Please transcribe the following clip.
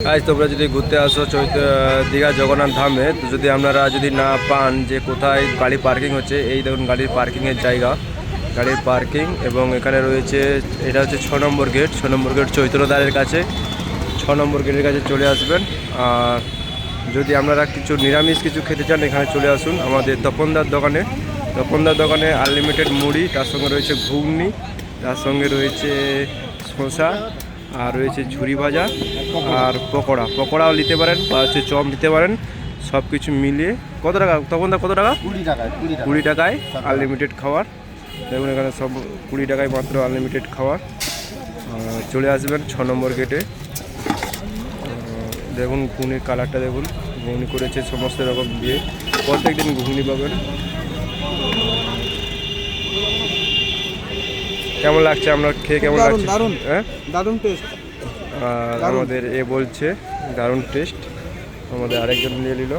আজ তোমরা যদি ঘুরতে আসো দীঘা জগন্নাথ ধামে, তো যদি আপনারা যদি না পান যে কোথায় গাড়ি পার্কিং হচ্ছে, এই দেখুন গাড়ির পার্কিংয়ের জায়গা, গাড়ির পার্কিং। এবং এখানে রয়েছে, এটা হচ্ছে 6 নম্বর গেট, 6 নম্বর গেট চৈত্রদ্বারের কাছে, 6 নম্বর গেটের কাছে চলে আসবেন। আর যদি আপনারা কিছু নিরামিষ কিছু খেতে চান, এখানে চলে আসুন আমাদের তপনদার দোকানে। তপনদার দোকানে আনলিমিটেড মুড়ি, তার সঙ্গে রয়েছে ঘুগনি, তার সঙ্গে রয়েছে শসা, আর রয়েছে ঝুরি ভাজা আর পকোড়াও নিতে পারেন, বা হচ্ছে চপ নিতে পারেন। সব কিছু মিলিয়ে কত টাকা তখন কত টাকা? 20 টাকায় আনলিমিটেড খাবার। দেখুন এখানে সব 20 টাকায় মাত্র আনলিমিটেড খাবার। চলে আসবেন 6 নম্বর গেটে। দেখুন ঘুগনির কালারটা দেখুন, ঘুগনি করেছে সমস্ত রকম দিয়ে, প্রত্যেক দিন ঘুগনি পাবেন। কেমন লাগছে আপনার খেয়ে? কেমন লাগছে? হ্যাঁ, দারুণ টেস্ট। আমাদের বলছে দারুণ টেস্ট। আমাদের আরেকজন নিয়ে নিল।